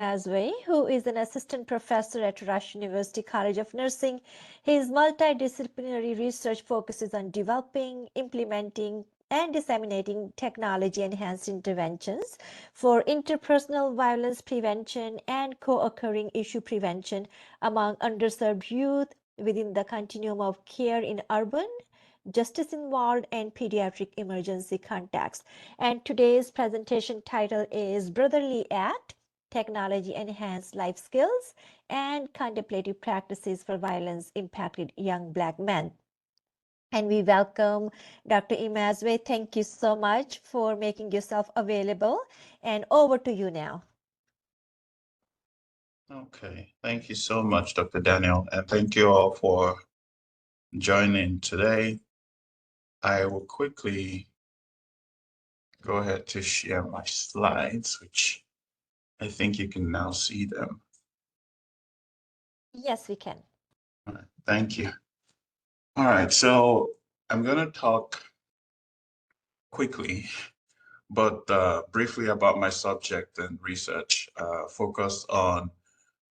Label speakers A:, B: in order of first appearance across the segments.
A: Emezue, who is an assistant professor at Rush University College of Nursing. His multidisciplinary research focuses on developing, implementing, and disseminating technology-enhanced interventions for interpersonal violence prevention and co-occurring issue prevention among underserved youth within the continuum of care in urban, justice-involved, and pediatric emergency contexts. And today's presentation title is Brotherly Act, Technology Enhanced Life Skills and Contemplative Practices for Violence Impacted Young Black Men. And we welcome Dr. Emezue. Thank you so much for making yourself available. And over to you now.
B: Okay, thank you so much, Dr. Daniel, and thank you all for joining today. I will quickly go ahead to share my slides, which I think you can now see them.
A: Yes, we can.
B: All right, thank you. All right, so I'm going to talk quickly, but briefly about my subject and research, focused on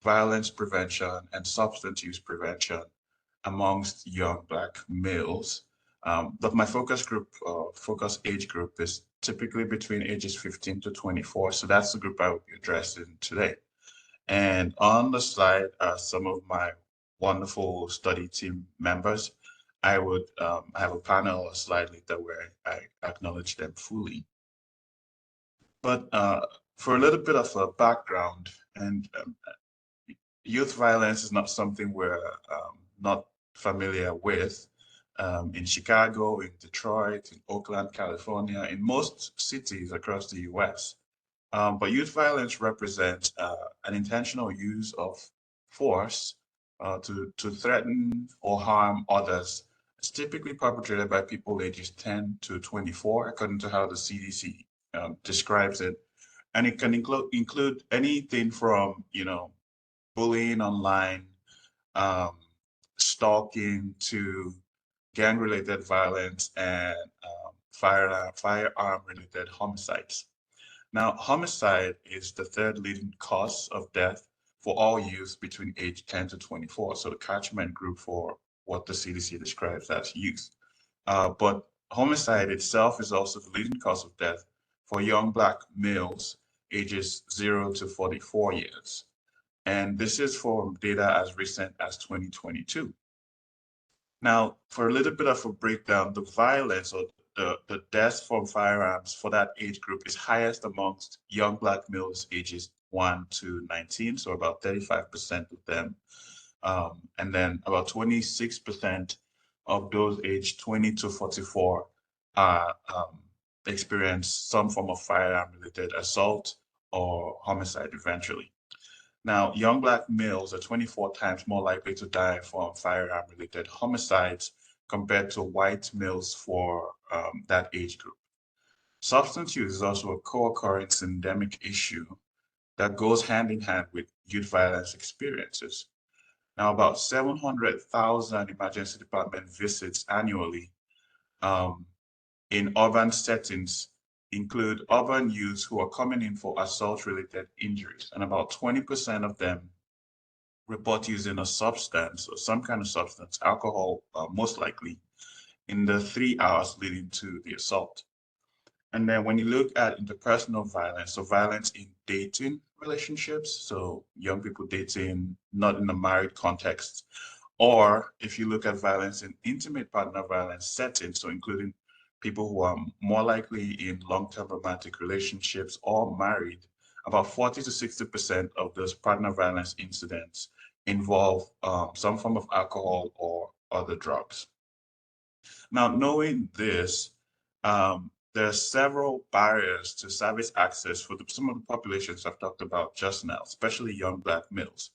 B: violence prevention and substance use prevention amongst young Black males. But my focus age group is typically between ages 15 to 24. So that's the group I will be addressing today. And on the slide are some of my wonderful study team members. I would have a panel or slide later where I acknowledge them fully. But for a little bit of a background, and youth violence is not something we're not familiar with. In Chicago, in Detroit, in Oakland, California, in most cities across the US. But youth violence represents an intentional use of force to threaten or harm others. It's typically perpetrated by people ages 10 to 24, according to how the CDC describes it. And it can include anything from, bullying online, stalking, to gang-related violence and firearm-related homicides. Now, homicide is the third leading cause of death for all youth between age 10 to 24, so the catchment group for what the CDC describes as youth. But homicide itself is also the leading cause of death for young Black males ages 0 to 44 years. And this is from data as recent as 2022. Now, for a little bit of a breakdown, the violence or the deaths from firearms for that age group is highest amongst young Black males ages 1 to 19, so about 35% of them. And then about 26% of those aged 20 to 44 experience some form of firearm-related assault or homicide eventually. Now, young Black males are 24 times more likely to die from firearm-related homicides compared to white males for that age group. Substance use is also a co-occurring endemic issue that goes hand in hand with youth violence experiences. Now, about 700,000 emergency department visits annually in urban settings include urban youths who are coming in for assault-related injuries, and about 20% of them report using a substance or some kind of substance, alcohol most likely, in the 3 hours leading to the assault. And then when you look at interpersonal violence, so violence in dating relationships, so young people dating not in a married context, or if you look at violence in intimate partner violence settings, so including people who are more likely in long-term romantic relationships or married, about 40 to 60% of those partner violence incidents involve some form of alcohol or other drugs. Now, knowing this, there are several barriers to service access for some of the populations I've talked about just now, especially young Black males.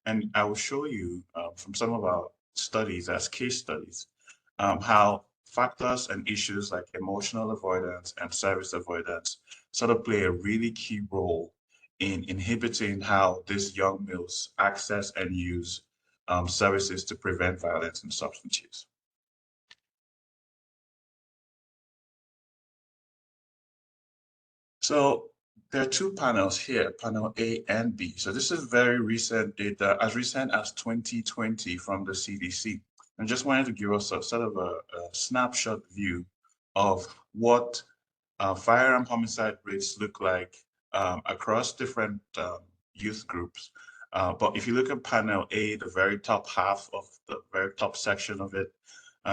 B: And I will show you from some of our studies as case studies how factors and issues like emotional avoidance and service avoidance sort of play a really key role in inhibiting how these young males access and use services to prevent violence and substance use. So there are two panels here, panel A and B. So this is very recent data, as recent as 2020 from the CDC. I just wanted to give us a sort of a snapshot view of what firearm homicide rates look like across different youth groups. But if you look at panel A, the very top half of the very top section of it,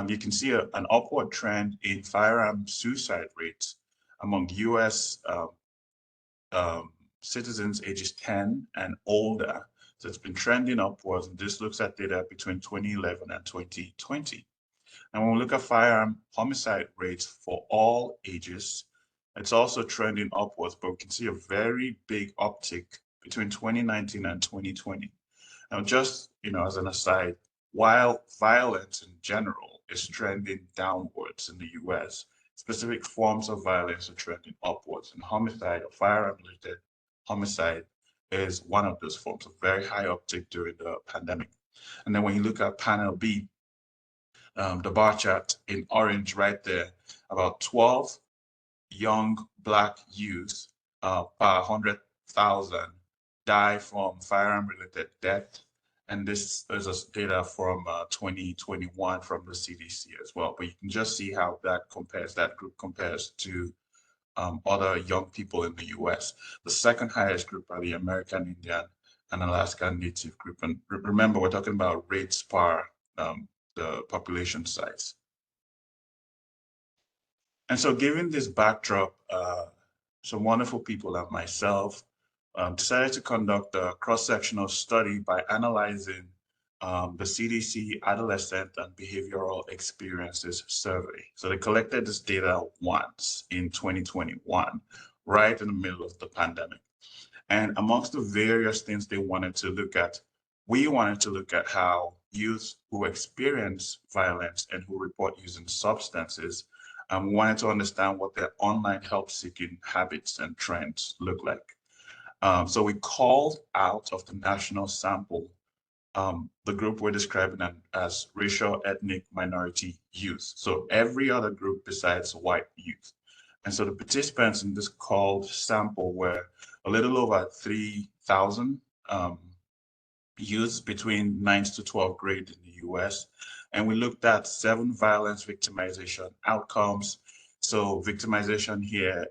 B: you can see an upward trend in firearm suicide rates among US citizens ages 10 and older. So it's been trending upwards, and this looks at data between 2011 and 2020. And when we look at firearm homicide rates for all ages, it's also trending upwards, but we can see a very big uptick between 2019 and 2020. Now, just as an aside, while violence in general is trending downwards in the US, specific forms of violence are trending upwards, and homicide or firearm-related homicide is one of those forms, a very high uptick during the pandemic. And then when you look at panel B, the bar chart in orange right there, about 12 young Black youth per 100,000 die from firearm-related death. And this is data from 2021 from the CDC as well. But you can just see how that group compares to other young people in the US. The second highest group are the American Indian and Alaska Native group. And remember, we're talking about rates per the population size. And so given this backdrop, some wonderful people like myself decided to conduct a cross-sectional study by analyzing the CDC Adolescent and Behavioral Experiences Survey. So they collected this data once in 2021, right in the middle of the pandemic. And amongst the various things they wanted to look at, we wanted to look at how youth who experience violence and who report using substances wanted to understand what their online help-seeking habits and trends look like. So we called out of the national sample the group we're describing as racial ethnic minority youth. So every other group besides white youth. And so the participants in this called sample were a little over 3,000 youths between 9th to 12th grade in the US. And we looked at 7 violence victimization outcomes. So victimization here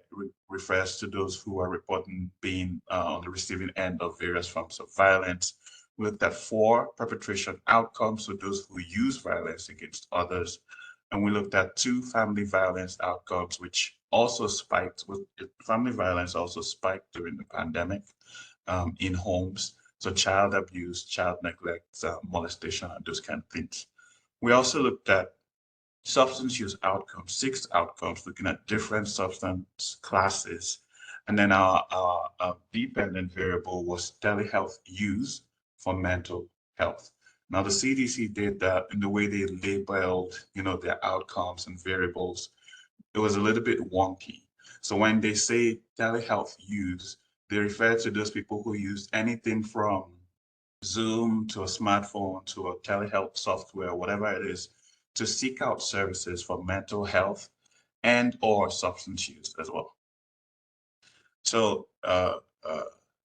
B: refers to those who are reporting being on the receiving end of various forms of violence. We looked at 4 perpetration outcomes, so those who use violence against others. And we looked at 2 family violence outcomes, which also spiked. Family violence also spiked during the pandemic in homes. So child abuse, child neglect, molestation, and those kind of things. We also looked at substance use outcomes, 6 outcomes, looking at different substance classes. And then our dependent variable was telehealth use for mental health. Now the CDC did that in the way they labeled, their outcomes and variables. It was a little bit wonky. So when they say telehealth use, they refer to those people who use anything from Zoom to a smartphone to a telehealth software, whatever it is, to seek out services for mental health and or substance use as well. So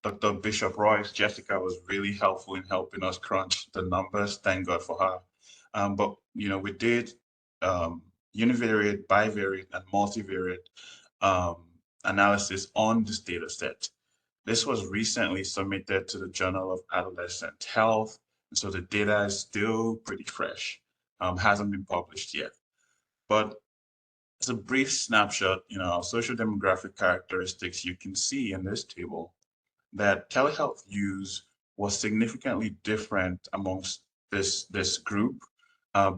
B: Dr. Bishop Royce, Jessica was really helpful in helping us crunch the numbers. Thank God for her. But we did univariate, bivariate, and multivariate analysis on this data set. This was recently submitted to the Journal of Adolescent Health, and so the data is still pretty fresh, hasn't been published yet. But as a brief snapshot, social demographic characteristics, you can see in this table that telehealth use was significantly different amongst this group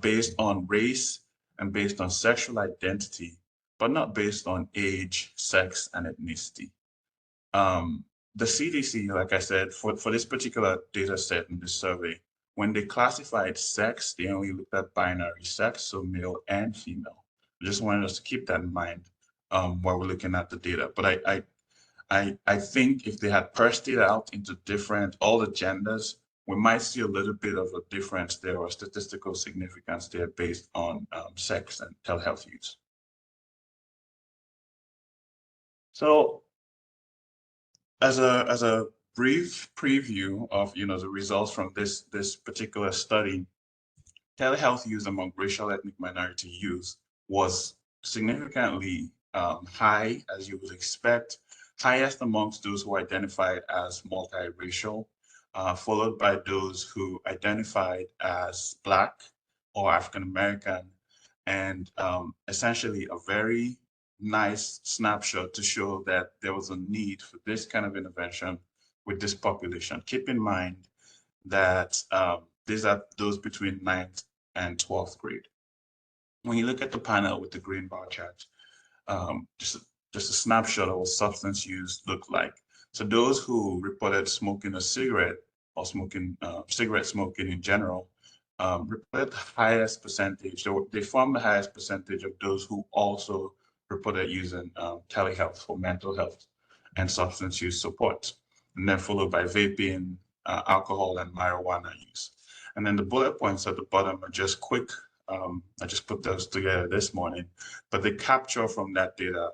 B: based on race and based on sexual identity, but not based on age, sex, and ethnicity. The CDC, like I said, for this particular data set in this survey, when they classified sex, they only looked at binary sex, so male and female. I just wanted us to keep that in mind while we're looking at the data. But I think if they had parsed it out into all the genders, we might see a little bit of a difference there or statistical significance there based on sex and telehealth use. So As a brief preview of the results from this particular study, telehealth use among racial ethnic minority youth was significantly high, as you would expect, highest amongst those who identified as multiracial, followed by those who identified as Black or African American, and essentially a very nice snapshot to show that there was a need for this kind of intervention with this population. Keep in mind that these are those between 9th and 12th grade. When you look at the panel with the green bar chart, just a snapshot of what substance use looked like. So those who reported smoking a cigarette or smoking cigarette smoking in general reported the highest percentage. They formed the highest percentage of those who also reported using telehealth for mental health and substance use support, and then followed by vaping, alcohol, and marijuana use. And then the bullet points at the bottom are just quick. I just put those together this morning, but they capture from that data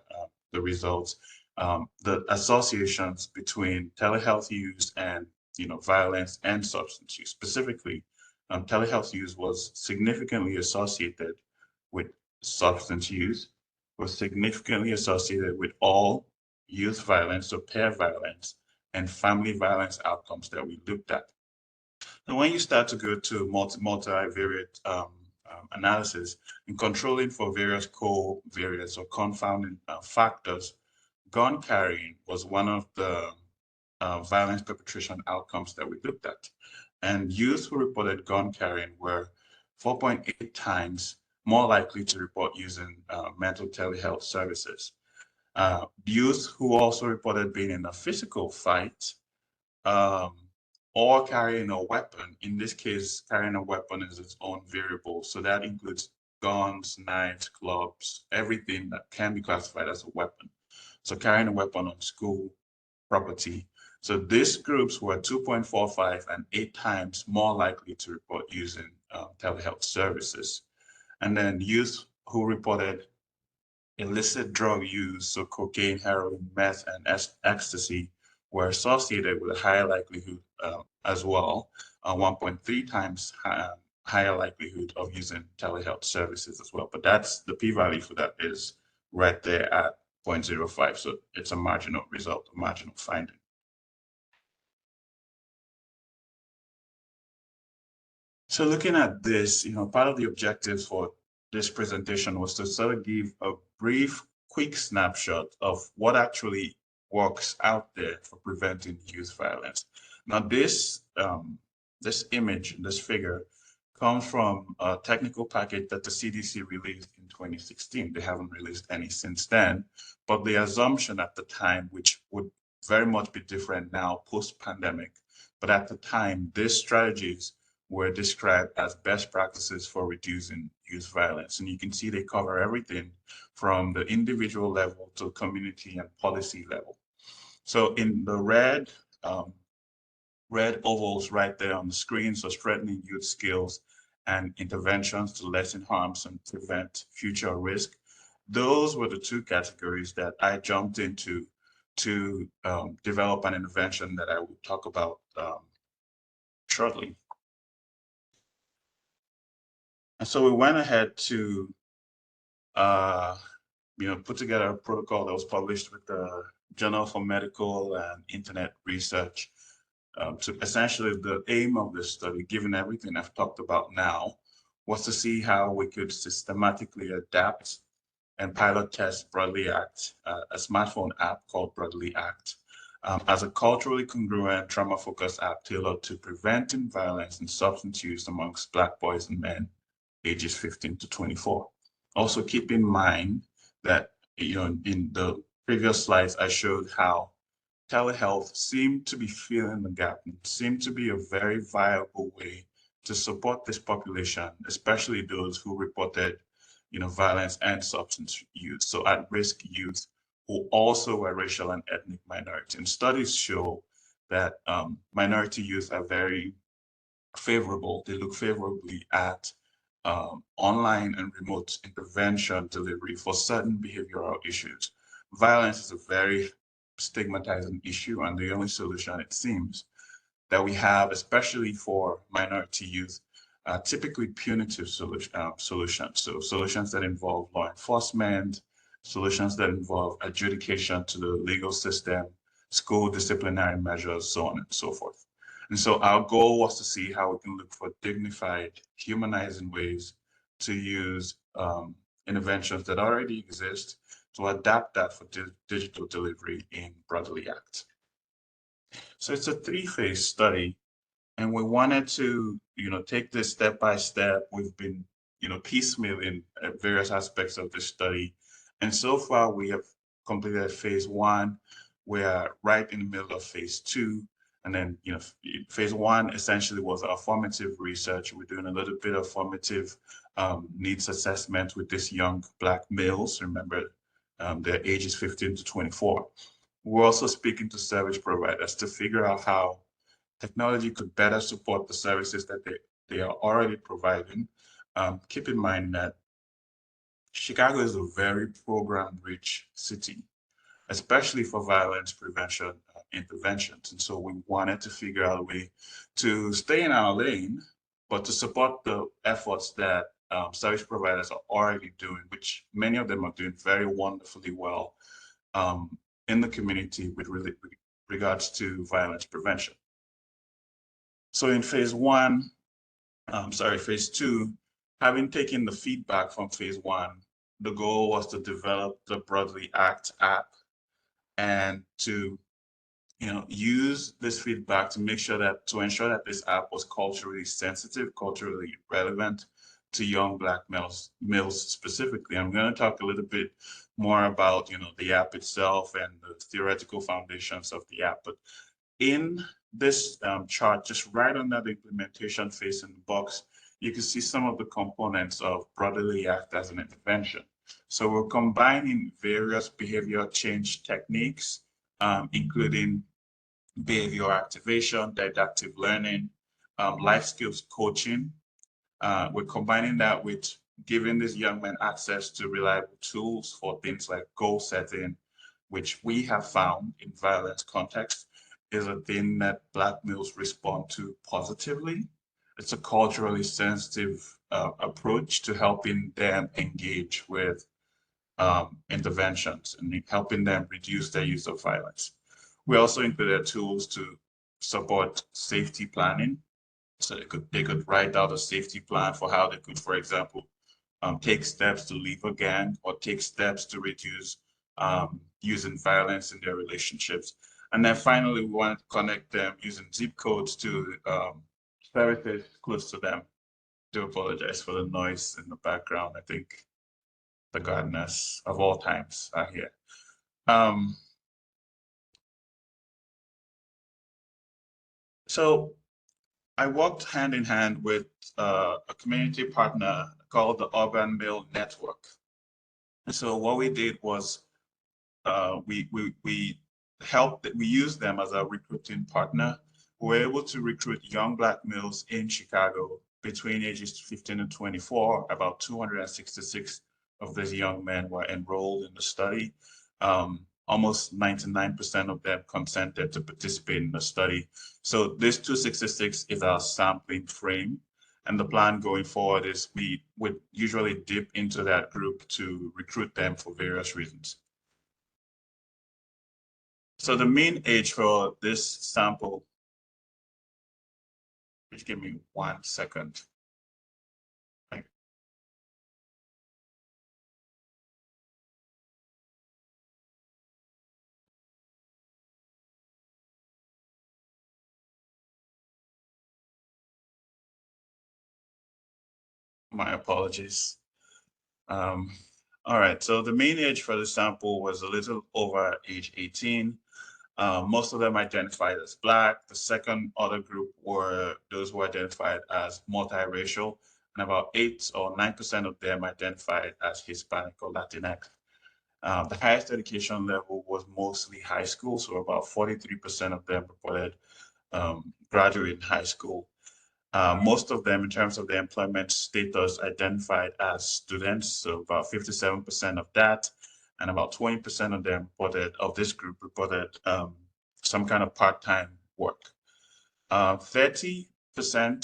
B: the results, the associations between telehealth use and violence and substance use. Specifically, telehealth use was significantly associated with substance use, was significantly associated with all youth violence, so peer violence, and family violence outcomes that we looked at. And when you start to go to multivariate analysis and controlling for various covariates or confounding factors, gun carrying was one of the violence perpetration outcomes that we looked at. And youth who reported gun carrying were 4.8 times more likely to report using mental telehealth services. Youth who also reported being in a physical fight or carrying a weapon. In this case, carrying a weapon is its own variable. So that includes guns, knives, clubs, everything that can be classified as a weapon. So carrying a weapon on school property. So these groups were 2.45 and 8 times more likely to report using telehealth services. And then youth who reported illicit drug use, so cocaine, heroin, meth, and ecstasy, were associated with a higher likelihood as well, 1.3 times higher likelihood of using telehealth services as well. But that's the p-value for that is right there at 0.05. So it's a marginal result, a marginal finding. So looking at this, part of the objectives for this presentation was to sort of give a brief, quick snapshot of what actually works out there for preventing youth violence. Now, this image, this figure, comes from a technical package that the CDC released in 2016. They haven't released any since then, but the assumption at the time, which would very much be different now post-pandemic, but at the time, these strategies were described as best practices for reducing youth violence. And you can see they cover everything from the individual level to community and policy level. So in the red ovals right there on the screen, so strengthening youth skills and interventions to lessen harms and prevent future risk. Those were the two categories that I jumped into to develop an intervention that I will talk about shortly. And so we went ahead to, put together a protocol that was published with the Journal for Medical and Internet Research. To essentially, the aim of this study, given everything I've talked about now, was to see how we could systematically adapt and pilot test Broadly Act, a smartphone app called Broadly Act, as a culturally congruent, trauma-focused app tailored to preventing violence and substance use amongst Black boys and men ages 15 to 24. Also keep in mind that, in the previous slides, I showed how telehealth seemed to be filling the gap and seemed to be a very viable way to support this population, especially those who reported, violence and substance use. So at-risk youth who also were racial and ethnic minorities. And studies show that minority youth are very favorable. They look favorably at online and remote intervention delivery for certain behavioral issues. Violence is a very stigmatizing issue, and the only solution, it seems, that we have, especially for minority youth, typically punitive solutions. So solutions that involve law enforcement, solutions that involve adjudication to the legal system, school disciplinary measures, so on and so forth. And so our goal was to see how we can look for dignified, humanizing ways to use interventions that already exist to adapt that for digital delivery in Brotherly Act. So it's a three-phase study, and we wanted to, take this step by step. We've been, piecemealing various aspects of this study, and so far we have completed phase 1. We are right in the middle of phase 2, and then, phase 1 essentially was our formative research. We're doing a little bit of formative needs assessment with these young Black males. Remember, their age is 15 to 24. We're also speaking to service providers to figure out how technology could better support the services that they are already providing. Keep in mind that Chicago is a very program-rich city, especially for violence prevention interventions. And so we wanted to figure out a way to stay in our lane, but to support the efforts that service providers are already doing, which many of them are doing very wonderfully well in the community with regards to violence prevention. So in phase 2, having taken the feedback from phase 1, the goal was to develop the Brotherly Act app and to use this feedback to ensure that this app was culturally sensitive, culturally relevant to young Black males specifically. I'm going to talk a little bit more about the app itself and the theoretical foundations of the app. But in this chart, just right under the implementation phase in the box, you can see some of the components of Brotherly Act as an intervention. So we're combining various behavior change techniques, including behavior activation, didactic learning, life skills coaching. We're combining that with giving these young men access to reliable tools for things like goal setting, which we have found in violence context is a thing that Black males respond to positively. It's a culturally sensitive approach to helping them engage with interventions and helping them reduce their use of violence. We also included tools to support safety planning. So they could write out a safety plan for how they could, for example, take steps to leave a gang or take steps to reduce using violence in their relationships. And then finally, we wanted to connect them using zip codes to services close to them. Do apologize for the noise in the background. I think the gardeners of all times are here. So I worked hand in hand with a community partner called the Urban Mill Network. And so what we did was we used them as a recruiting partner. We were able to recruit young Black males in Chicago between ages 15 and 24. About 266 of these young men were enrolled in the study. Almost 99% of them consented to participate in the study. So this 266 is our sampling frame. And the plan going forward is we would usually dip into that group to recruit them for various reasons. So the mean age for this sample, just give me 1 second. My apologies. All right, so the mean age for the sample was a little over age 18. Most of them identified as Black. The second other group were those who identified as multiracial, and about 8 or 9% of them identified as Hispanic or Latinx. The highest education level was mostly high school, so about 43% of them reported graduating high school. Most of them, in terms of their employment status, identified as students, so about 57% of that. and about 20% of them of this group reported some kind of part-time work. 30%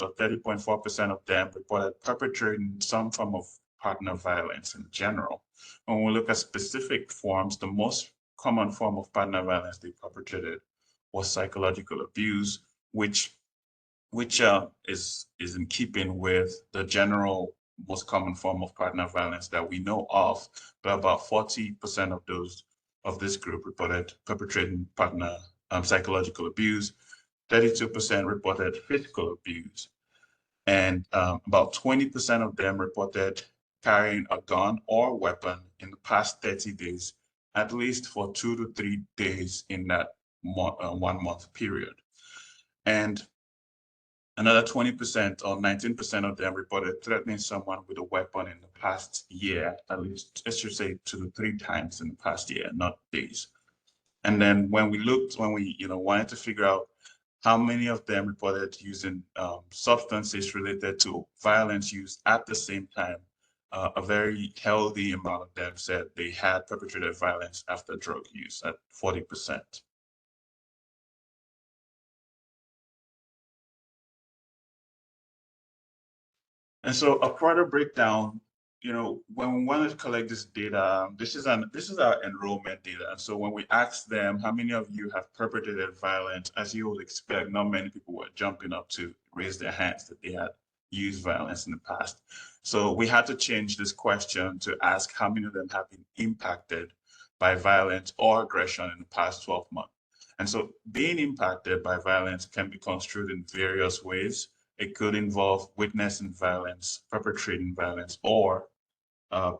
B: or 30.4% of them reported perpetrating some form of partner violence in general. When we look at specific forms, the most common form of partner violence they perpetrated was psychological abuse, which is in keeping with the general most common form of partner violence that we know of. But about 40% of this group reported perpetrating partner psychological abuse. 32% reported physical abuse, and about 20% of them reported carrying a gun or weapon in the past 30 days, at least for 2 to 3 days in that 1 month period. And another 20% or 19% of them reported threatening someone with a weapon in the past year, at least, I should say 2 to 3 times in the past year, not days. And then when we wanted to figure out how many of them reported using substances related to violence used at the same time, a very healthy amount of them said they had perpetrated violence after drug use at 40%. And so a further breakdown, when we wanted to collect this data, this is our enrollment data. And so when we asked them, how many of you have perpetrated violence, as you would expect, not many people were jumping up to raise their hands that they had used violence in the past. So we had to change this question to ask how many of them have been impacted by violence or aggression in the past 12 months. And so being impacted by violence can be construed in various ways. It could involve witnessing violence, perpetrating violence, or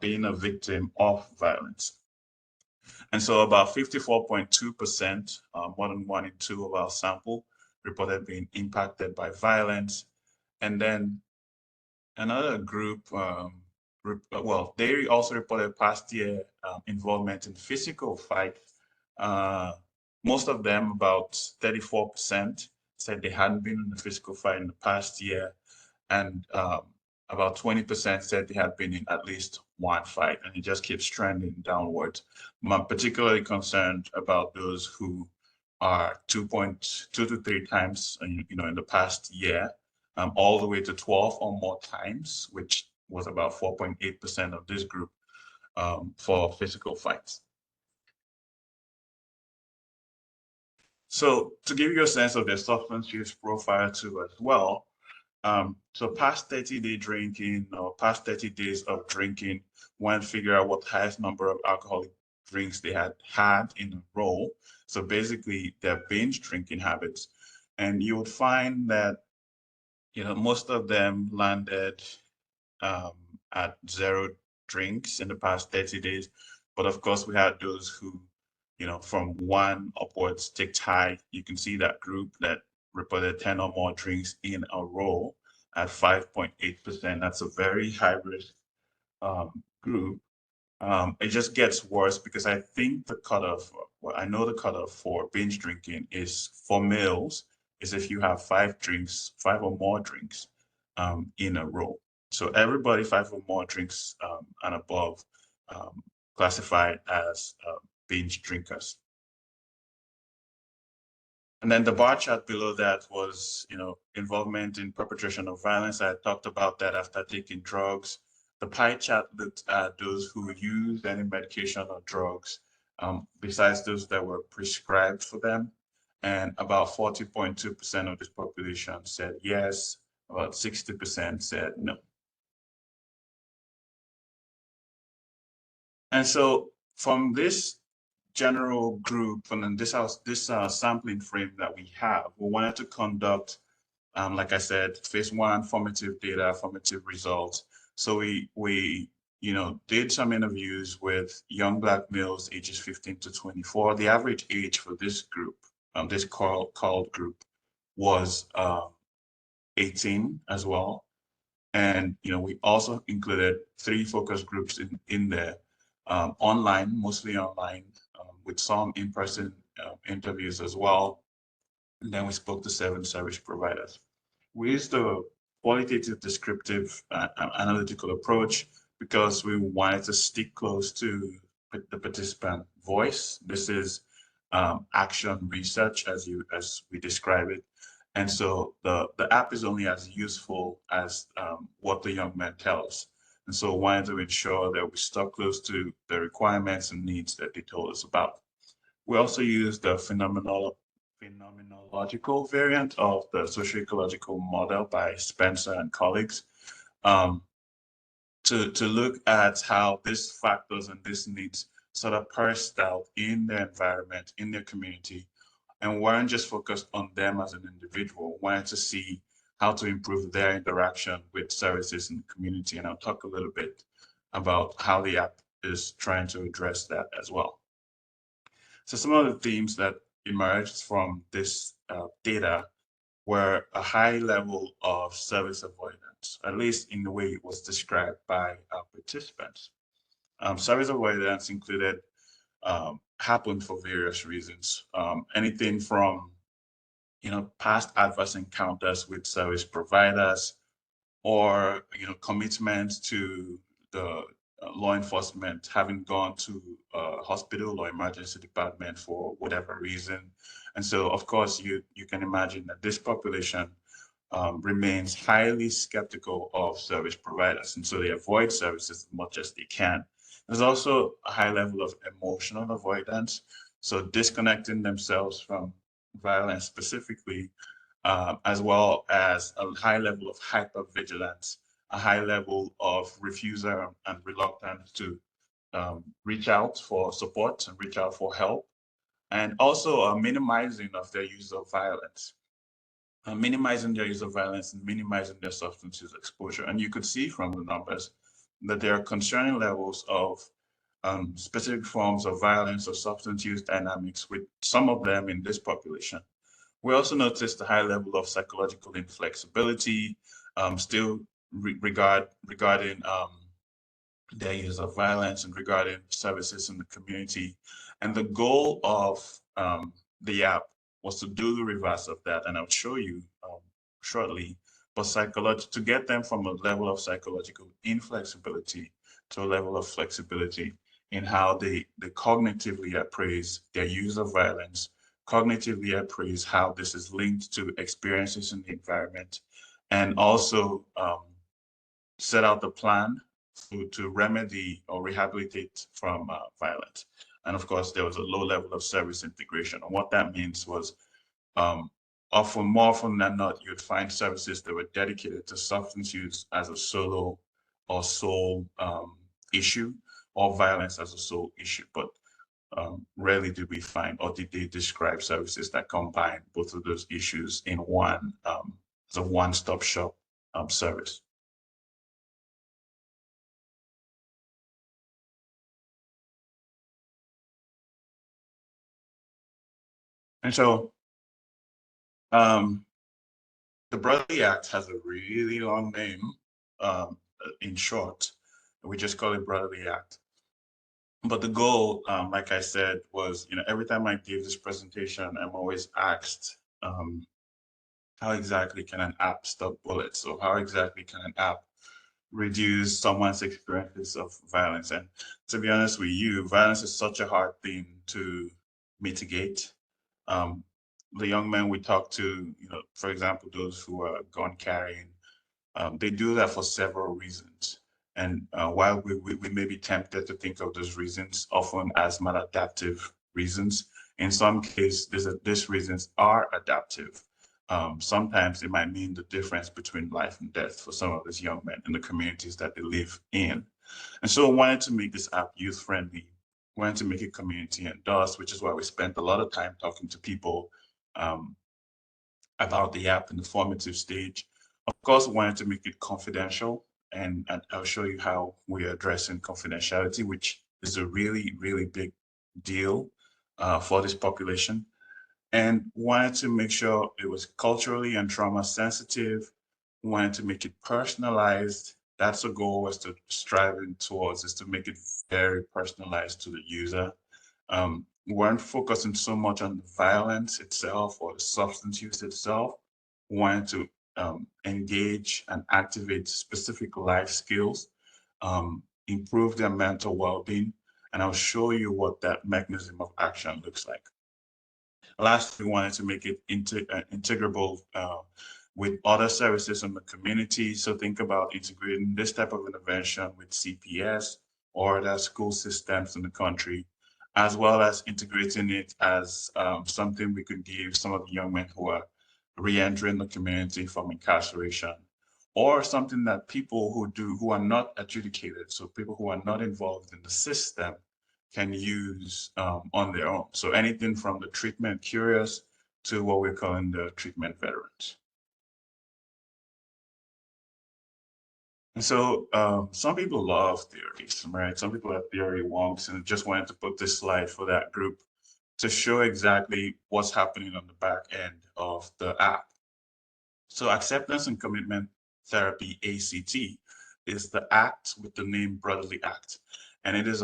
B: being a victim of violence. And so about 54.2%, more than 1 in 2 of our sample, reported being impacted by violence. And then another group, they also reported past year involvement in physical fights. Most of them, about 34%, said they hadn't been in a physical fight in the past year, and about 20% said they had been in at least one fight, and it just keeps trending downwards. I'm particularly concerned about those who are 2.2 to 3 times, in the past year, all the way to 12 or more times, which was about 4.8% of this group for physical fights. So to give you a sense of their substance use profile too as well, so past 30-day drinking or past 30 days of drinking, one figure out what the highest number of alcoholic drinks they had in a row. So basically their binge drinking habits. And you would find that, most of them landed at 0 drinks in the past 30 days. But of course, we had those who, from 1 upwards ticked high. You can see that group that reported 10 or more drinks in a row at 5.8%. That's a very high risk group. It just gets worse because I think the cutoff, I know the cutoff for binge drinking is for males is if you have 5 or more drinks in a row. So everybody 5 or more drinks and above classified as binge drinkers. And then the bar chart below that was, involvement in perpetration of violence. I talked about that after taking drugs. The pie chart looked at those who used any medication or drugs besides those that were prescribed for them. And about 40.2% of this population said yes, about 60% said no. And so from this general group, and then this sampling frame that we have, we wanted to conduct, like I said, phase 1 formative data, formative results. So we did some interviews with young Black males ages 15 to 24. The average age for this group, this called group, was 18 as well. And we also included 3 focus groups in there, online, mostly online, with some in-person interviews as well. And then we spoke to 7 service providers. We used the qualitative, descriptive, analytical approach because we wanted to stick close to the participant voice. This is action research as we describe it. And so the app is only as useful as what the young man tells. And so we wanted to ensure that we stuck close to the requirements and needs that they told us about. We also use the phenomenological variant of the socio-ecological model by Spencer and colleagues um, to look at how these factors and these needs sort of parsed out in their environment, in their community, and weren't just focused on them as an individual, wanted to see how to improve their interaction with services in the community. And I'll talk a little bit about how the app is trying to address that as well. So some of the themes that emerged from this data were a high level of service avoidance, at least in the way it was described by our participants. Service avoidance included happened for various reasons. Anything from past adverse encounters with service providers, or commitment to the law enforcement, having gone to a hospital or emergency department for whatever reason. And so, of course, you can imagine that this population remains highly skeptical of service providers, and so they avoid services as much as they can. There's also a high level of emotional avoidance, so disconnecting themselves from violence specifically, as well as a high level of hypervigilance, a high level of refusal and reluctance to reach out for support and reach out for help, and also a minimizing of their use of violence. Minimizing their use of violence and minimizing their substance use exposure. And you could see from the numbers that there are concerning levels of specific forms of violence or substance use dynamics with some of them in this population. We also noticed a high level of psychological inflexibility, still regarding their use of violence and regarding services in the community. And the goal of the app was to do the reverse of that, and I'll show you shortly. But to get them from a level of psychological inflexibility to a level of flexibility in how they cognitively appraise their use of violence, cognitively appraise how this is linked to experiences in the environment, and also set out the plan to remedy or rehabilitate from violence. And of course, there was a low level of service integration. And what that means was more often than not, you'd find services that were dedicated to substance use as a solo or sole issue, or violence as a sole issue. But rarely did we find, or did they describe services that combine both of those issues in one, as a one-stop shop service. And so the Brotherly Act has a really long name in short. We just call it Brotherly Act. But the goal, like I said, was, every time I give this presentation, I'm always asked, how exactly can an app stop bullets? So how exactly can an app reduce someone's experiences of violence? And to be honest with you, violence is such a hard thing to mitigate. The young men we talk to, for example, those who are gun carrying, they do that for several reasons. And while we may be tempted to think of those reasons often as maladaptive reasons, in some cases, these reasons are adaptive. Sometimes it might mean the difference between life and death for some of these young men in the communities that they live in. And so I wanted to make this app youth-friendly, wanted to make it community endorsed, which is why we spent a lot of time talking to people about the app in the formative stage. Of course, we wanted to make it confidential, and I'll show you how we're addressing confidentiality, which is a really, really big deal for this population. And wanted to make sure it was culturally and trauma sensitive. Wanted to make it personalized. That's a goal we're still striving towards, is to make it very personalized to the user. We weren't focusing so much on the violence itself or the substance use itself. We wanted to engage and activate specific life skills, improve their mental well-being, And I'll show you what that mechanism of action looks like. Lastly, we wanted to make it integrable with other services in the community. So think about integrating this type of intervention with CPS or the school systems in the country, as well as integrating it as something we could give some of the young men who are re-entering the community from incarceration, or something that people who are not adjudicated, so people who are not involved in the system, can use on their own. So anything from the treatment curious to what we're calling the treatment veterans. And so some people love theories, right? Some people have theory wonks, and just wanted to put this slide for that group to show exactly what's happening on the back end of the app. So acceptance and commitment therapy, ACT, is the act with the name Brotherly Act. And it's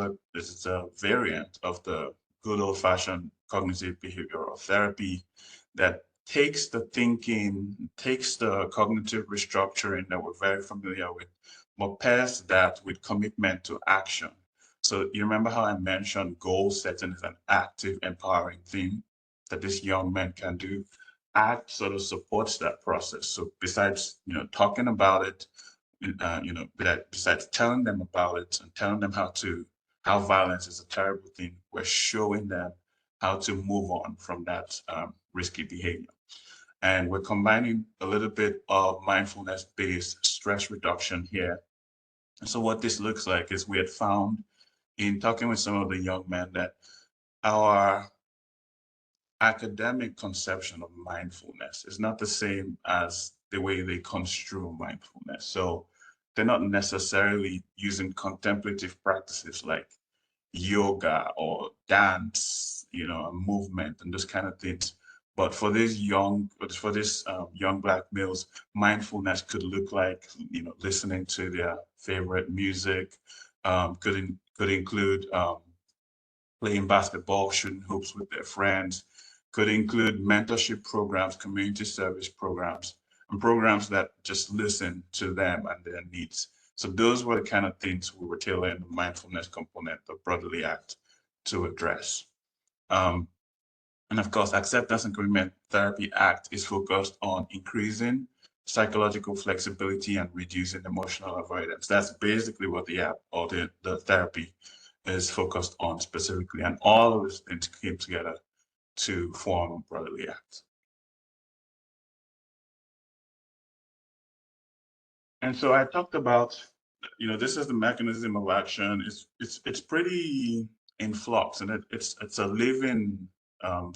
B: a variant of the good old-fashioned cognitive behavioral therapy that takes the thinking, takes the cognitive restructuring that we're very familiar with, but pairs that with commitment to action. So you remember how I mentioned goal setting is an active, empowering thing that this young man can do? ACT sort of supports that process. So besides, talking about it, besides telling them about it and telling them how violence is a terrible thing, we're showing them how to move on from that risky behavior. And we're combining a little bit of mindfulness-based stress reduction here. And so what this looks like is we had found in talking with some of the young men that our academic conception of mindfulness is not the same as the way they construe mindfulness. So they're not necessarily using contemplative practices like yoga or dance, movement and those kind of things. But for these young Black males, mindfulness could look like, listening to their favorite music, could include playing basketball, shooting hoops with their friends, could include mentorship programs, community service programs, and programs that just listen to them and their needs. So those were the kind of things we were tailoring the mindfulness component of Brotherly Act to address. And of course, Acceptance and Commitment Therapy Act is focused on increasing psychological flexibility and reducing emotional avoidance. That's basically what the app or the therapy is focused on specifically. And all of these things came together to form Brotherly Act. And so I talked about, this is the mechanism of action. It's pretty in flux, and it's a living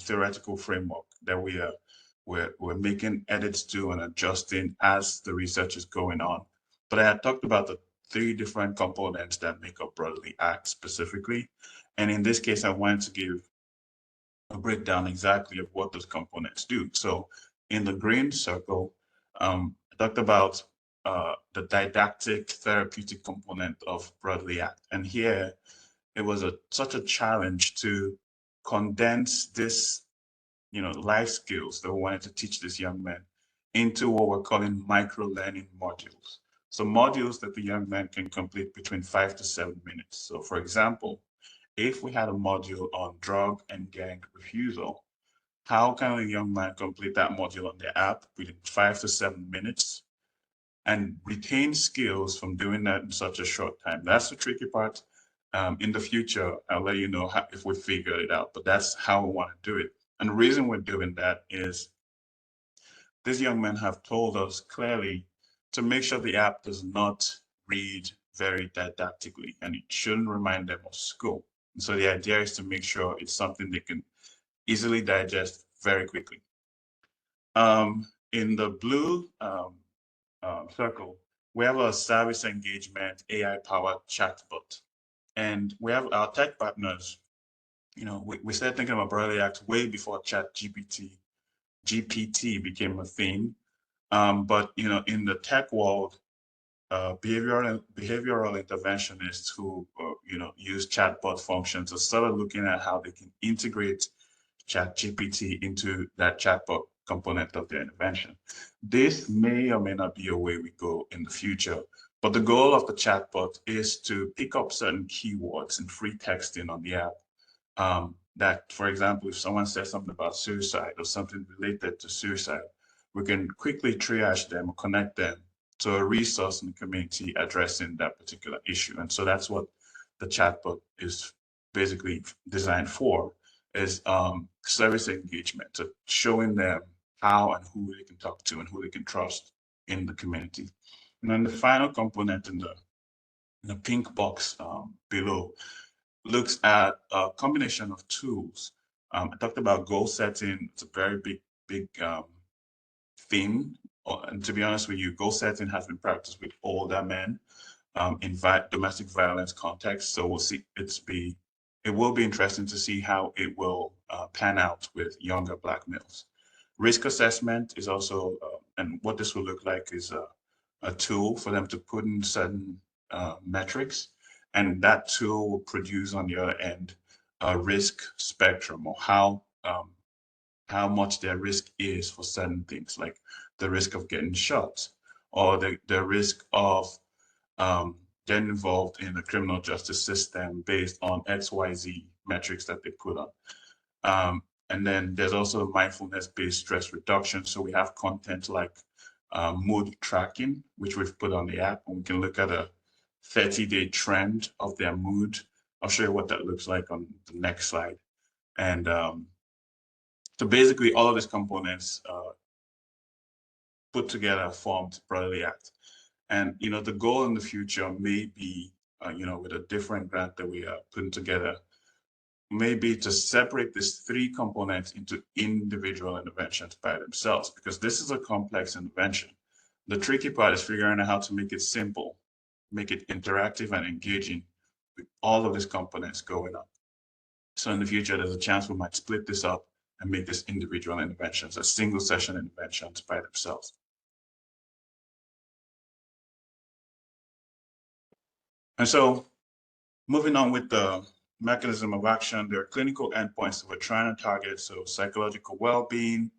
B: theoretical framework that we're making edits to and adjusting as the research is going on. But I had talked about the 3 different components that make up Brotherly Act specifically. And in this case, I wanted to give a breakdown exactly of what those components do. So in the green circle, I talked about the didactic therapeutic component of Brotherly Act. And here it was such a challenge to condense this, life skills that we wanted to teach this young man into what we're calling micro-learning modules. So modules that the young man can complete between 5 to 7 minutes. So for example, if we had a module on drug and gang refusal, how can a young man complete that module on the app within 5 to 7 minutes and retain skills from doing that in such a short time? That's the tricky part. In the future, I'll let you know if we figure it out, but that's how we want to do it. And the reason we're doing that is these young men have told us clearly to make sure the app does not read very didactically, and it shouldn't remind them of school. And so the idea is to make sure it's something they can easily digest very quickly. In the blue circle, we have a service engagement AI-powered chatbot. And we have our tech partners. We started thinking about Brotherly Act way before GPT became a thing. But in the tech world, behavioral interventionists who use chatbot functions are sort of looking at how they can integrate ChatGPT into that chatbot component of their intervention. This may or may not be a way we go in the future, But the goal of the chatbot is to pick up certain keywords in free texting on the app. That, for example, if someone says something about suicide or something related to suicide, we can quickly triage them or connect them to a resource in the community addressing that particular issue. And so that's what the chatbot is basically designed for, is service engagement, so showing them how and who they can talk to and who they can trust in the community. And then the final component in the pink box below looks at a combination of tools. I talked about goal setting. It's a very big theme. And to be honest with you, goal setting has been practiced with older men in domestic violence context. So we'll see. It will be interesting to see how it will pan out with younger Black males. Risk assessment is also, and what this will look like is a tool for them to put in certain metrics, and that tool will produce on the other end a risk spectrum, or how much their risk is for certain things, like the risk of getting shot, or the risk of getting involved in the criminal justice system based on XYZ metrics that they put on. And then there's also mindfulness-based stress reduction. So we have content like mood tracking, which we've put on the app, and we can look at a 30-day trend of their mood. I'll show you what that looks like on the next slide. And so basically all of these components put together formed Brotherly Act. And, the goal in the future may be, with a different grant that we are putting together, maybe to separate these three components into individual interventions by themselves, because this is a complex intervention. The tricky part is figuring out how to make it simple, make it interactive and engaging with all of these components going on. So in the future, there's a chance we might split this up and make this individual interventions as single session interventions by themselves. And so moving on with the mechanism of action, there are clinical endpoints that we're trying to target. So psychological well-being.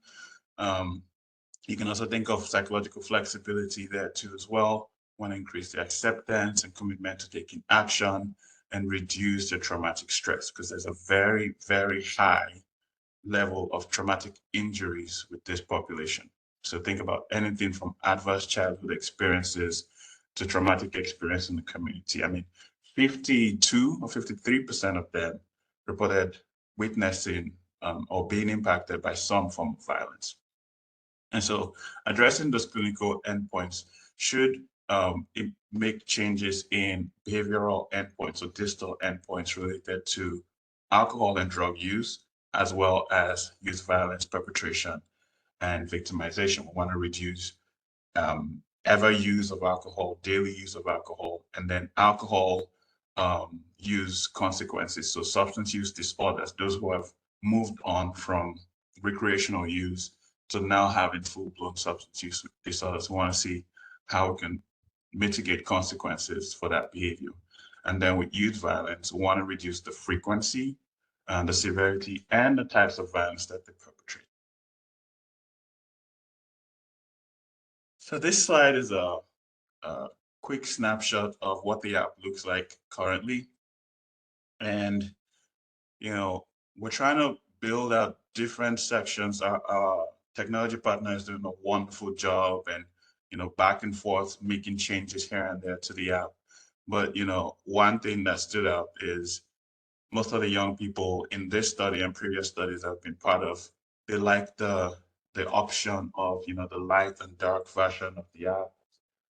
B: You can also think of psychological flexibility there too as well. Want to increase the acceptance and commitment to taking action and reduce the traumatic stress, because there's a very, very high level of traumatic injuries with this population. So think about anything from adverse childhood experiences to traumatic experience in the community. I mean, 52 or 53% of them reported witnessing or being impacted by some form of violence. And so addressing those clinical endpoints should make changes in behavioral endpoints or distal endpoints related to alcohol and drug use, as well as youth violence perpetration and victimization. We want to reduce ever use of alcohol, daily use of alcohol, and then alcohol use consequences. So substance use disorders, those who have moved on from recreational use to now having full-blown substance use disorders. We want to see how we can mitigate consequences for that behavior. And then with youth violence, we want to reduce the frequency and the severity and the types of violence that they perpetrate. So this slide is a quick snapshot of what the app looks like currently. And, we're trying to build out different sections. Our technology partner is doing a wonderful job and, back and forth, making changes here and there to the app. But, one thing that stood out is most of the young people in this study and previous studies I've been part of, they like the option of, the light and dark version of the app.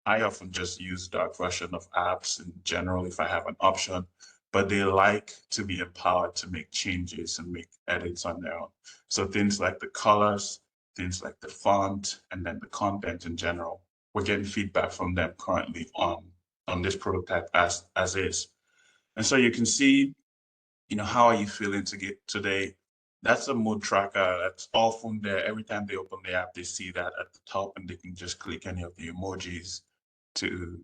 B: I often just use dark version of apps in general if I have an option, but they like to be empowered to make changes and make edits on their own. So things like the colors, things like the font, and then the content in general, we're getting feedback from them currently on this prototype as is. And so you can see, how are you feeling today? That's a mood tracker that's often there. Every time they open the app, they see that at the top, and they can just click any of the emojis to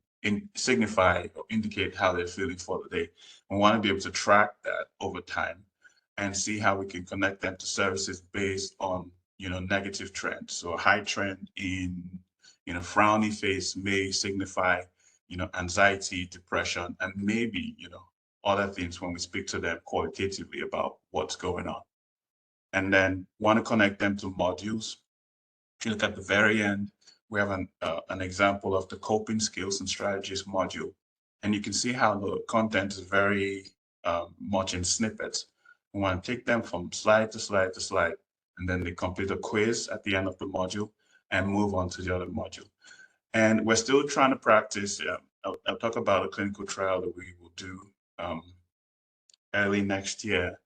B: signify or indicate how they're feeling for the day. We want to be able to track that over time and see how we can connect them to services based on, negative trends. So a high trend in, frowny face may signify anxiety, depression, and maybe, other things when we speak to them qualitatively about what's going on. And then want to connect them to modules. If you look at the very end, we have an example of the coping skills and strategies module. And you can see how the content is very much in snippets. We want to take them from slide to slide to slide, and then they complete a quiz at the end of the module and move on to the other module. And we're still trying to practice. I'll talk about a clinical trial that we will do early next year.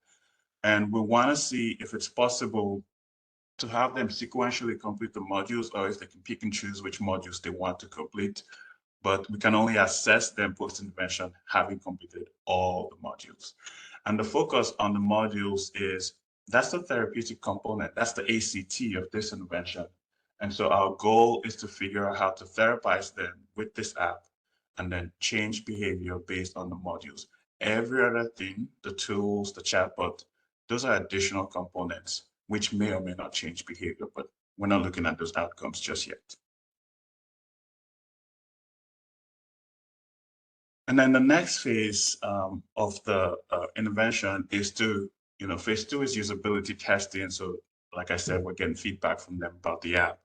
B: And we want to see if it's possible to have them sequentially complete the modules, or if they can pick and choose which modules they want to complete. But we can only assess them post-intervention having completed all the modules. And the focus on the modules is, that's the therapeutic component, that's the ACT of this intervention. And so our goal is to figure out how to therapize them with this app and then change behavior based on the modules. Every other thing, the tools, the chatbot, those are additional components which may or may not change behavior, but we're not looking at those outcomes just yet. And then the next phase of the intervention is to, phase 2 is usability testing. So like I said, we're getting feedback from them about the app.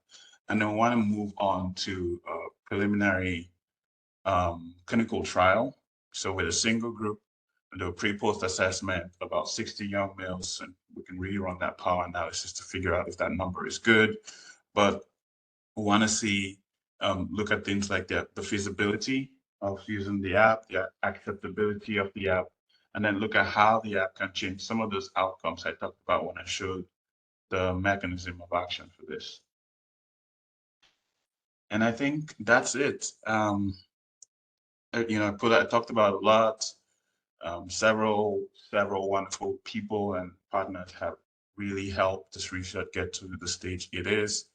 B: And then we want to move on to preliminary clinical trial. So with a single group, do a pre-post assessment, about 60 young males, and we can rerun that power analysis to figure out if that number is good. But we want to see, look at things like the feasibility of using the app, the acceptability of the app, and then look at how the app can change some of those outcomes I talked about when I showed the mechanism of action for this. And I think that's it. I talked about a lot. Several wonderful people and partners have really helped this research get to the stage it is.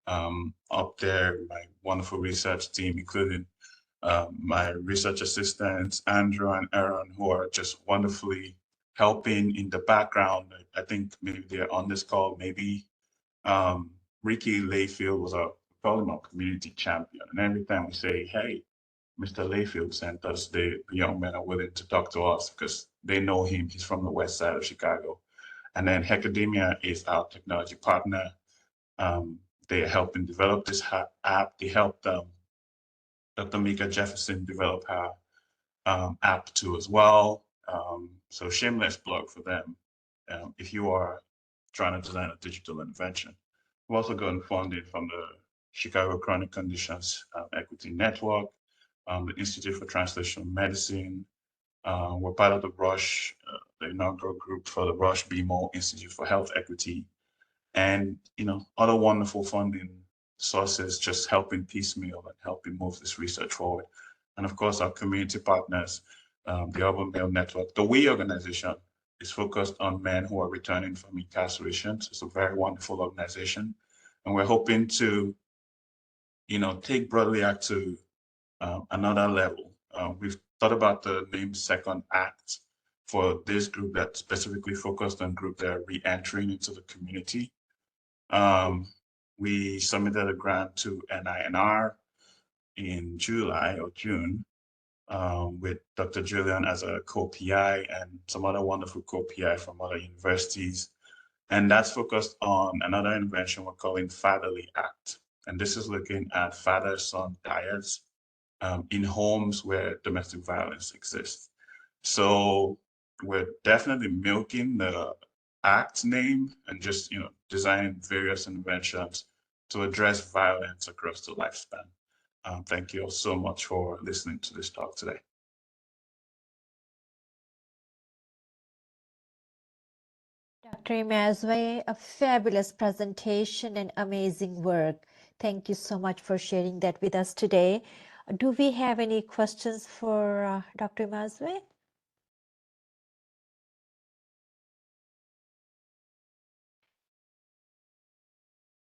B: Up there, my wonderful research team, including my research assistants, Andrew and Aaron, who are just wonderfully helping in the background. I think maybe they're on this call. Maybe Ricky Layfield was a community champion. And every time we say, hey, Mr. Layfield sent us, the young men are willing to talk to us because they know him. He's from the west side of Chicago. And then Academia is our technology partner. They're helping develop this app. They helped Dr. Mika Jefferson develop her app too as well. So shameless plug for them if you are trying to design a digital intervention. We've also gotten funding from the Chicago Chronic Conditions Equity Network, the Institute for Translational Medicine. We're part of the RUSH, the inaugural group for the RUSH BMO Institute for Health Equity, and other wonderful funding sources just helping piecemeal and helping move this research forward. And of course, our community partners, the Urban Male Network. The WE organization is focused on men who are returning from incarceration. So it's a very wonderful organization. And we're hoping to, take Broadly Act to another level. We've thought about the name Second Act for this group that specifically focused on group that are re-entering into the community. We submitted a grant to NINR in July or June with Dr. Julian as a co-PI and some other wonderful co-PI from other universities. And that's focused on another intervention we're calling Fatherly Act. And this is looking at father-son dyads in homes where domestic violence exists. So we're definitely milking the act name and just designing various interventions to address violence across the lifespan. Thank you all so much for listening to this talk today.
A: Dr. Emezue, a fabulous presentation and amazing work. Thank you so much for sharing that with us today. Do we have any questions for Dr. Emezue?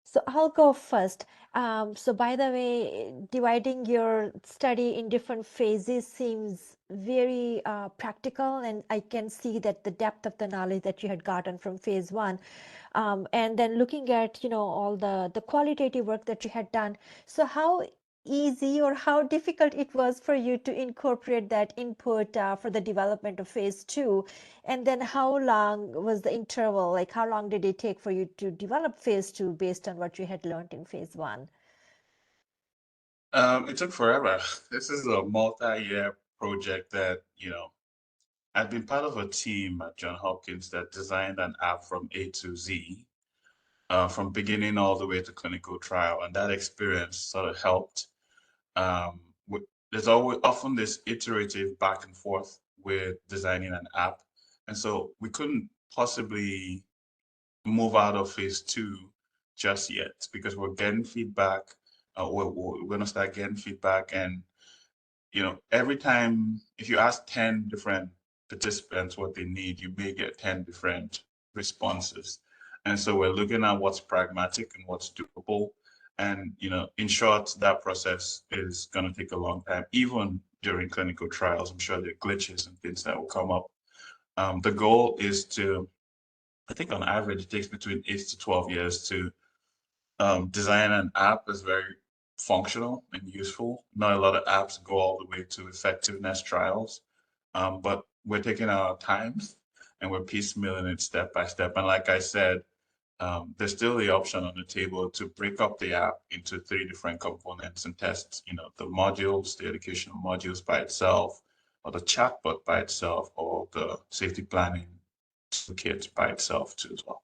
A: So I'll go first. So by the way, dividing your study in different phases seems very practical, and I can see that the depth of the knowledge that you had gotten from phase 1. And then looking at all the qualitative work that you had done. So how easy or how difficult it was for you to incorporate that input for the development of phase 2? And then how long was the interval? Like how long did it take for you to develop phase 2 based on what you had learned in phase 1?
B: It took forever. This is a multi-year project that, I've been part of a team at Johns Hopkins that designed an app from A to Z, from beginning all the way to clinical trial. And that experience sort of helped. Um, there's always often this iterative back and forth with designing an app. And so we couldn't possibly move out of phase 2 just yet because we're getting feedback. We're going to start getting feedback. And, every time, if you ask 10 different participants what they need, you may get 10 different responses. And so we're looking at what's pragmatic and what's doable. And, in short, that process is going to take a long time, even during clinical trials. I'm sure there are glitches and things that will come up. The goal is to, I think on average, it takes between 8 to 12 years to design an app that's very functional and useful. Not a lot of apps go all the way to effectiveness trials, but we're taking our time and we're piecemealing it step by step. And like I said, there's still the option on the table to break up the app into 3 different components and test, the modules, the educational modules by itself, or the chatbot by itself, or the safety planning toolkit by itself too as well.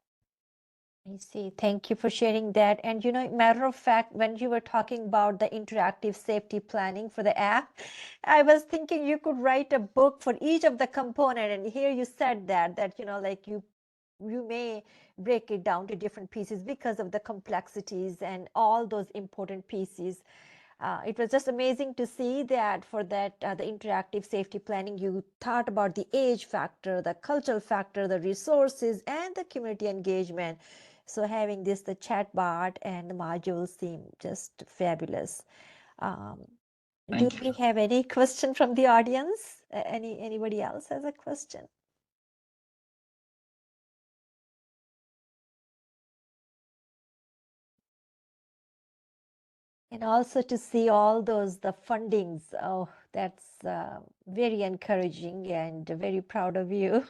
A: I see. Thank you for sharing that. And matter of fact, when you were talking about the interactive safety planning for the app, I was thinking you could write a book for each of the component. And here you said that like you may break it down to different pieces because of the complexities and all those important pieces. It was just amazing to see that for that the interactive safety planning, you thought about the age factor, the cultural factor, the resources, and the community engagement. So having the chatbot and the modules seem just fabulous. Um, do
B: Thank
A: we
B: you.
A: have any question from the audience? Anybody else has a question? And also to see all the fundings. Oh, that's very encouraging and very proud of you.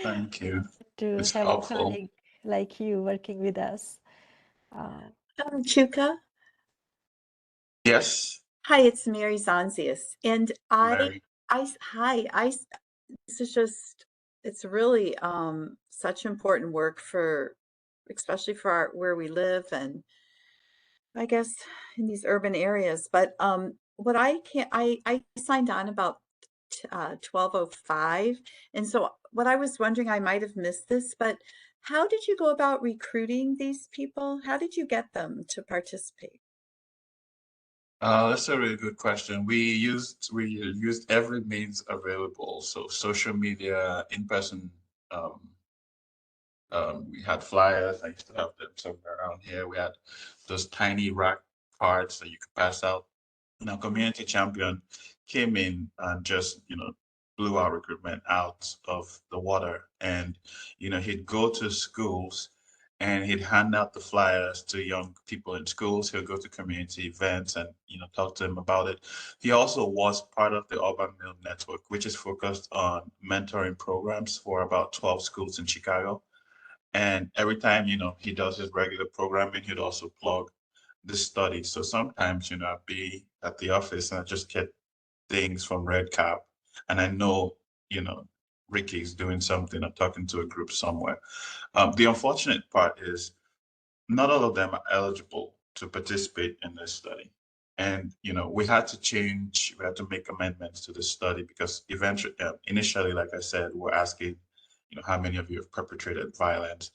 B: Thank you.
A: To
B: It's
A: have a
B: helpful.
A: colleague like you working with us.
C: Chuka,
B: Yes,
C: hi, it's Mary Zonzius, and
B: Mary.
C: this is just, it's really such important work for, especially for where we live, and I guess in these urban areas. But what I signed on about 12:05, and so what I was wondering, I might have missed this, but how did you go about recruiting these people? How did you get them to participate?
B: That's a really good question. We used every means available. So social media, in-person. Um, we had flyers. I used to have them somewhere around here. We had those tiny rack cards that you could pass out. Community champion came in and just blew our recruitment out of the water. And he'd go to schools and he'd hand out the flyers to young people in schools. He'll go to community events and talk to them about it. He also was part of the Urban Mill Network, which is focused on mentoring programs for about 12 schools in Chicago. And every time he does his regular programming, he'd also plug the study. So sometimes I'd be at the office and I just get things from Red Cap, and I know Ricky's doing something or talking to a group somewhere. The unfortunate part is not all of them are eligible to participate in this study. And we had to make amendments to the study because eventually, initially, like I said, we're asking, how many of you have perpetrated violence,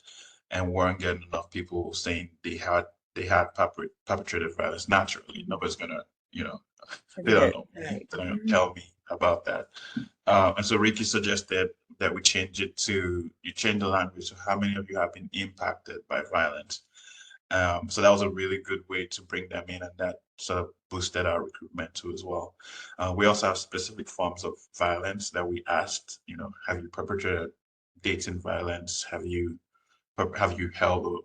B: and weren't getting enough people saying they had perpetrated violence. Naturally, nobody's gonna, they don't know me,
C: Right.
B: they're not gonna tell me about that. And so Ricky suggested that we change the language to how many of you have been impacted by violence. So that was a really good way to bring them in, and that sort of boosted our recruitment too as well. We also have specific forms of violence that we asked, have you perpetrated dating violence? Have you held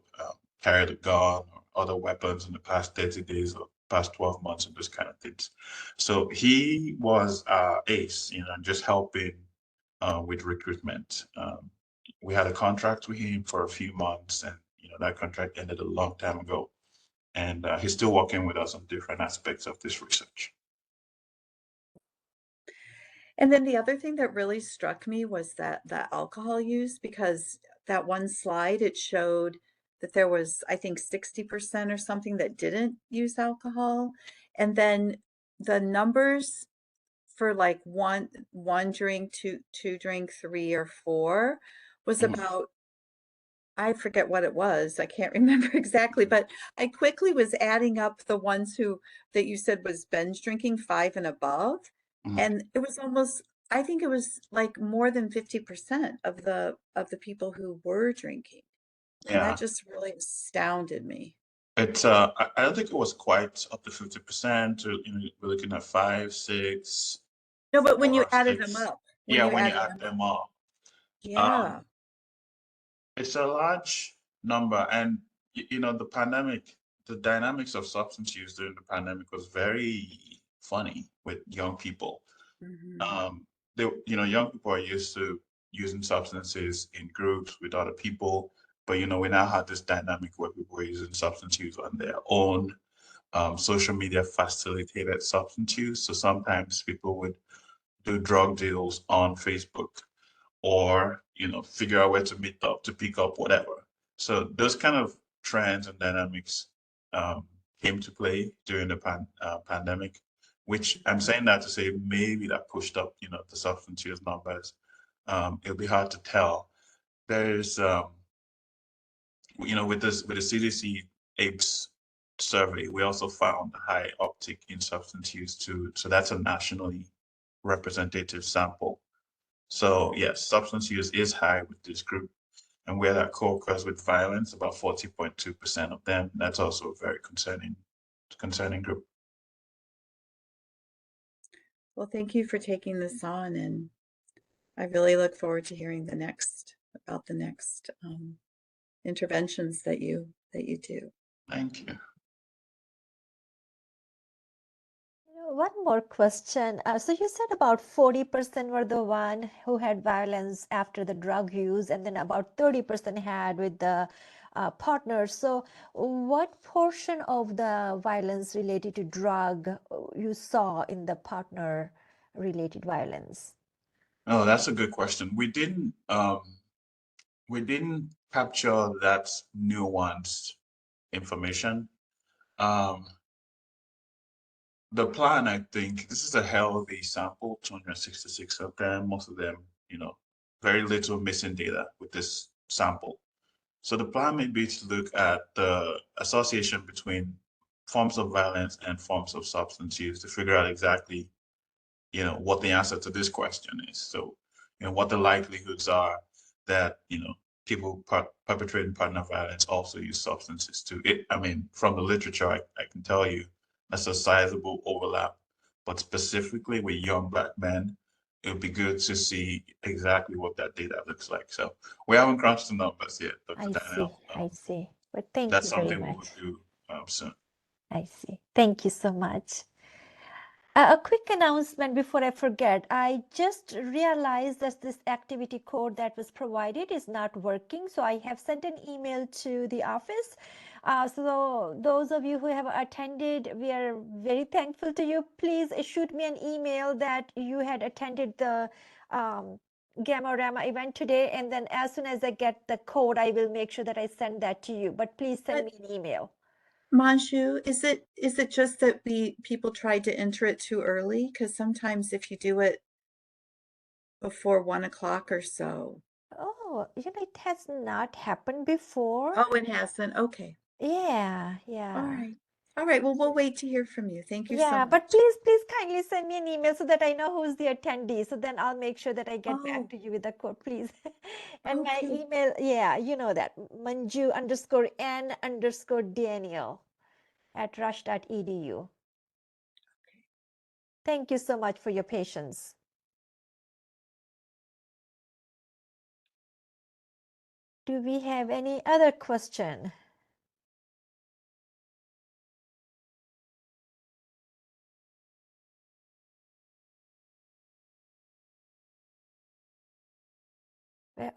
B: carried a gun or other weapons in the past 30 days or past 12 months and those kind of things. So he was ace, just helping with recruitment. We had a contract with him for a few months, and that contract ended a long time ago. And he's still working with us on different aspects of this research.
C: And then the other thing that really struck me was that alcohol use, because that one slide, it showed that there was, I think, 60% or something that didn't use alcohol. And then the numbers for like one drink, two drink, 3 or 4 was about, I forget what it was. I can't remember exactly, but I quickly was adding up the ones that you said was binge drinking 5 and above. And it was almost, I think it was like more than 50% of the people who were drinking. And
B: Yeah,
C: that just really astounded me.
B: it's I don't think it was quite up to 50%. We're looking at 5, 6,
C: No, but when you
B: 4,
C: added them
B: 6.
C: up,
B: Yeah, when you add them up,
C: yeah.
B: it's a large number. And the pandemic, the dynamics of substance use during the pandemic was very funny with young people.
C: Mhm.
B: Young people are used to using substances in groups with other people, but we now have this dynamic where people are using substance use on their own. Social media facilitated substance use, so sometimes people would do drug deals on Facebook, or figure out where to meet up to pick up whatever. So those kind of trends and dynamics came to play during the pandemic, which I'm saying that to say maybe that pushed up the substance use numbers. It'll be hard to tell. There's with the CDC APES survey, we also found a high uptick in substance use too. So that's a nationally representative sample. So yes, substance use is high with this group. And where that co-occurs with violence, about 40.2% of them, that's also a very concerning group.
C: Well, thank you for taking this on, and I really look forward to hearing about the next interventions that you do.
B: Thank you.
A: One more question. So you said about 40% were the one who had violence after the drug use, and then about 30% had with the partner. So what portion of the violence related to drug you saw in the partner related violence?
B: Oh, that's a good question. We didn't capture that nuanced information. The plan, I think, this is a healthy sample, 266 of them, most of them, very little missing data with this sample. So the plan may be to look at the association between forms of violence and forms of substance use to figure out exactly, what the answer to this question is. So, what the likelihoods are that, people perpetrating partner violence also use substances too. From the literature, I can tell you that's a sizable overlap, but specifically with young Black men, it would be good to see exactly what that data looks like. So we haven't crunched the numbers yet, Dr. Danielle.
A: I see. But thank
B: That's
A: you very
B: something we will
A: much.
B: do soon.
A: I see. Thank you so much. A quick announcement before I forget. I just realized that this activity code that was provided is not working. So I have sent an email to the office. So those of you who have attended, we are very thankful to you. Please shoot me an email that you had attended the Gamma-O-Ramma event today. And then as soon as I get the code, I will make sure that I send that to you. But please send me an email.
C: Manju, is it just that people tried to enter it too early? Because sometimes if you do it before 1 o'clock or so.
A: Oh, it has not happened before.
C: Oh, it hasn't. Okay.
A: Yeah,
C: All
A: yeah.
C: right. All right. Well, we'll wait to hear from you. Thank you so
A: Yeah,
C: much.
A: but please kindly send me an email so that I know who's the attendee. So then I'll make sure that I get back
C: Oh,
A: to you with the code, please. And my
C: okay.
A: email, yeah, you know that, manju_n_daniel@rush.edu. Thank you so much for your patience. Do we have any other question?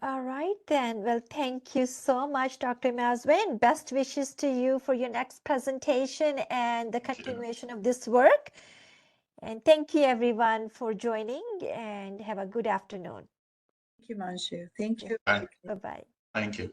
A: All right then. Well, thank you so much, Dr. Emezue, and best wishes to you for your next presentation and the
B: Thank you.
A: continuation of this work. And thank you everyone for joining, and have a good afternoon.
C: Thank you, Manju. Thank
A: Yeah.
C: you.
B: Bye.
A: Bye-bye.
B: Thank you.